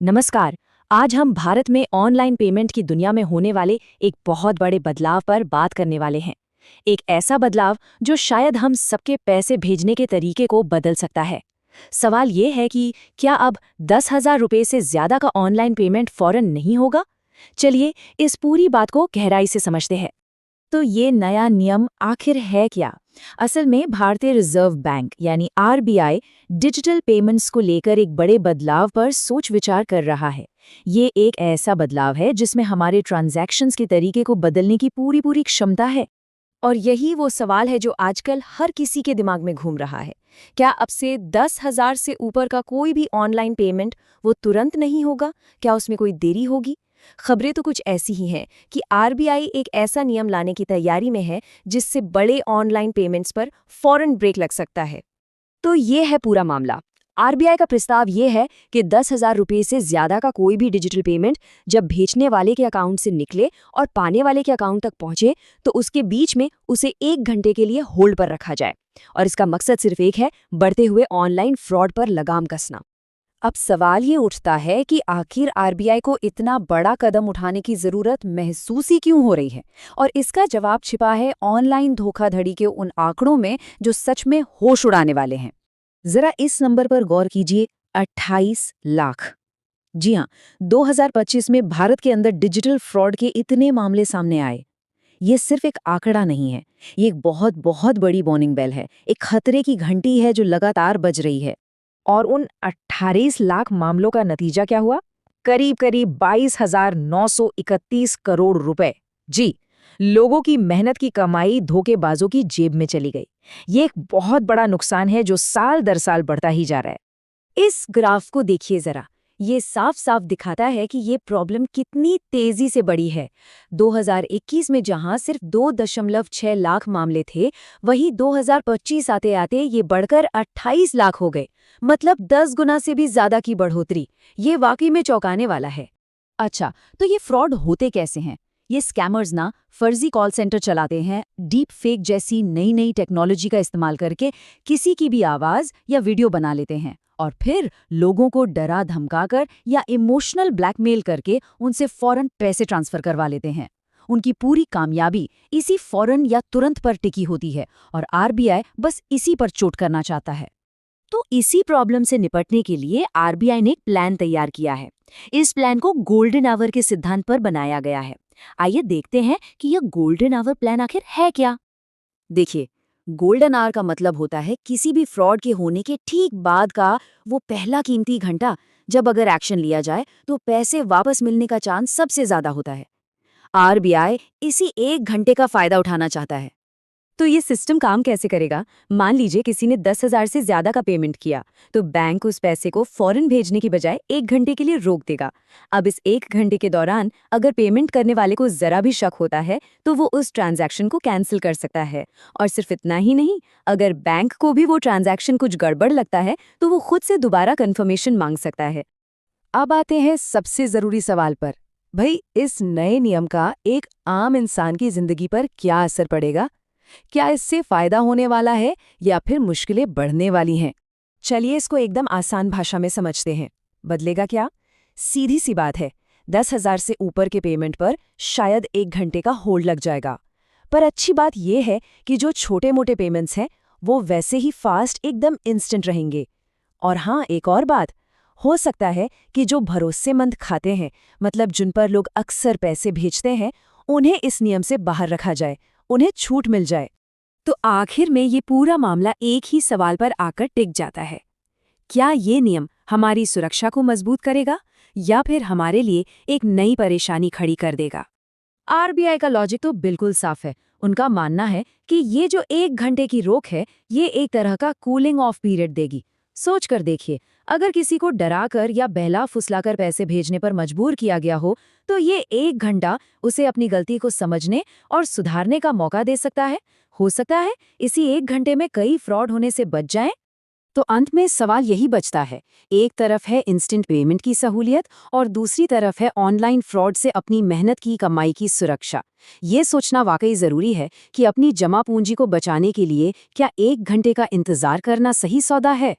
नमस्कार। आज हम भारत में ऑनलाइन पेमेंट की दुनिया में होने वाले एक बहुत बड़े बदलाव पर बात करने वाले हैं। एक ऐसा बदलाव जो शायद हम सबके पैसे भेजने के तरीके को बदल सकता है। सवाल ये है कि क्या अब 10,000 रुपये से ज्यादा का ऑनलाइन पेमेंट फौरन नहीं होगा? चलिए इस पूरी बात को गहराई से समझते हैं। तो ये नया नियम आखिर है क्या? असल में भारतीय रिजर्व बैंक यानी आरबीआई डिजिटल पेमेंट्स को लेकर एक बड़े बदलाव पर सोच विचार कर रहा है। ये एक ऐसा बदलाव है जिसमें हमारे ट्रांजैक्शंस के तरीके को बदलने की पूरी पूरी क्षमता है। और यही वो सवाल है जो आजकल हर किसी के दिमाग में घूम रहा है। क्या अब से 10,000 से ऊपर का कोई भी ऑनलाइन पेमेंट वो तुरंत नहीं होगा? क्या उसमें कोई देरी होगी? खबरें तो कुछ ऐसी ही हैं कि आरबीआई एक ऐसा नियम लाने की तैयारी में है जिससे बड़े ऑनलाइन पेमेंट्स पर फौरन ब्रेक लग सकता है। तो ये है पूरा मामला। आरबीआई का प्रस्ताव ये है कि 10,000 रुपये से ज्यादा का कोई भी डिजिटल पेमेंट जब भेजने वाले के अकाउंट से निकले और पाने वाले के अकाउंट तक पहुंचे तो उसके बीच में उसे 1 घंटे के लिए होल्ड पर रखा जाए। और इसका मकसद सिर्फ एक है, बढ़ते हुए ऑनलाइन फ्रॉड पर लगाम कसना। अब सवाल ये उठता है कि आखिर आरबीआई को इतना बड़ा कदम उठाने की जरूरत महसूस ही क्यों हो रही है? और इसका जवाब छिपा है ऑनलाइन धोखाधड़ी के उन आंकड़ों में जो सच में होश उड़ाने वाले हैं। जरा इस नंबर पर गौर कीजिए, 28 लाख। जी हाँ, 2025 में भारत के अंदर डिजिटल फ्रॉड के इतने मामले सामने आए। ये सिर्फ एक आंकड़ा नहीं है, ये एक बहुत बहुत बड़ी वार्निंग बेल है, एक खतरे की घंटी है जो लगातार बज रही है। और उन 28 लाख मामलों का नतीजा क्या हुआ? करीब करीब 22,931 करोड़ रुपए। जी, लोगों की मेहनत की कमाई धोखेबाजों की जेब में चली गई। ये एक बहुत बड़ा नुकसान है जो साल दर साल बढ़ता ही जा रहा है। इस ग्राफ को देखिए जरा, ये साफ साफ दिखाता है कि ये प्रॉब्लम कितनी तेजी से बढ़ी है। 2021 में जहां सिर्फ 2.6 लाख मामले थे, वहीं 2025 आते आते ये बढ़कर 28 लाख हो गए। मतलब 10 गुना से भी ज्यादा की बढ़ोतरी। ये वाकई में चौंकाने वाला है। अच्छा, तो ये फ्रॉड होते कैसे हैं? ये स्कैमर्स ना फर्जी कॉल सेंटर चलाते हैं, डीप फेक जैसी नई नई टेक्नोलॉजी का इस्तेमाल करके किसी की भी आवाज या वीडियो बना लेते हैं और फिर लोगों को डरा धमकाकर या इमोशनल ब्लैकमेल करके उनसे फौरन पैसे ट्रांसफर करवा लेते हैं। उनकी पूरी कामयाबी इसी फौरन या तुरंत पर टिकी होती है और आरबीआई बस इसी पर चोट करना चाहता है। तो इसी प्रॉब्लम से निपटने के लिए आरबीआई ने एक प्लान तैयार किया है। इस प्लान को गोल्डन आवर के सिद्धांत पर बनाया गया है। आइए देखते हैं कि यह गोल्डन आवर प्लान आखिर है क्या। देखिए, गोल्डन आवर का मतलब होता है किसी भी फ्रॉड के होने के ठीक बाद का वो पहला कीमती घंटा, जब अगर एक्शन लिया जाए तो पैसे वापस मिलने का चांस सबसे ज्यादा होता है। आरबीआई इसी 1 घंटे का फायदा उठाना चाहता है। तो ये सिस्टम काम कैसे करेगा? मान लीजिए किसी ने 10,000 से ज्यादा का पेमेंट किया, तो बैंक उस पैसे को फौरन भेजने की बजाय 1 घंटे के लिए रोक देगा। अब इस 1 घंटे के दौरान अगर पेमेंट करने वाले को जरा भी शक होता है तो वो उस ट्रांजैक्शन को कैंसिल कर सकता है। और सिर्फ इतना ही नहीं, अगर बैंक को भी वो ट्रांजैक्शन कुछ गड़बड़ लगता है तो वो खुद से दोबारा कंफर्मेशन मांग सकता है। अब आते हैं सबसे जरूरी सवाल पर। भाई, इस नए नियम का एक आम इंसान की जिंदगी पर क्या असर पड़ेगा? क्या इससे फायदा होने वाला है या फिर मुश्किलें बढ़ने वाली हैं? चलिए इसको एकदम आसान भाषा में समझते हैं। बदलेगा क्या? सीधी सी बात है, 10,000 से ऊपर के पेमेंट पर शायद 1 घंटे का होल्ड लग जाएगा। पर अच्छी बात यह है कि जो छोटे मोटे पेमेंट्स हैं वो वैसे ही फास्ट, एकदम इंस्टेंट रहेंगे। और हाँ, एक और बात, हो सकता है कि जो भरोसेमंद खाते हैं, मतलब जिन पर लोग अक्सर पैसे भेजते हैं, उन्हें इस नियम से बाहर रखा जाए, उन्हें छूट मिल जाए। तो आखिर में ये पूरा मामला एक ही सवाल पर आकर टिक जाता है। क्या ये नियम हमारी सुरक्षा को मजबूत करेगा या फिर हमारे लिए एक नई परेशानी खड़ी कर देगा? आरबीआई का लॉजिक तो बिल्कुल साफ है। उनका मानना है कि ये जो 1 घंटे की रोक है, ये एक तरह का कूलिंग ऑफ पीरियड देगी। सोच कर देखिए, अगर किसी को डराकर या बहला फुसलाकर पैसे भेजने पर मजबूर किया गया हो, तो ये 1 घंटा उसे अपनी गलती को समझने और सुधारने का मौका दे सकता है। हो सकता है इसी 1 घंटे में कई फ्रॉड होने से बच जाएं। तो अंत में सवाल यही बचता है, एक तरफ है इंस्टेंट पेमेंट की सहूलियत और दूसरी तरफ है ऑनलाइन फ्रॉड से अपनी मेहनत की कमाई की सुरक्षा। ये सोचना वाकई जरूरी है कि अपनी जमा पूंजी को बचाने के लिए क्या 1 घंटे का इंतजार करना सही सौदा है।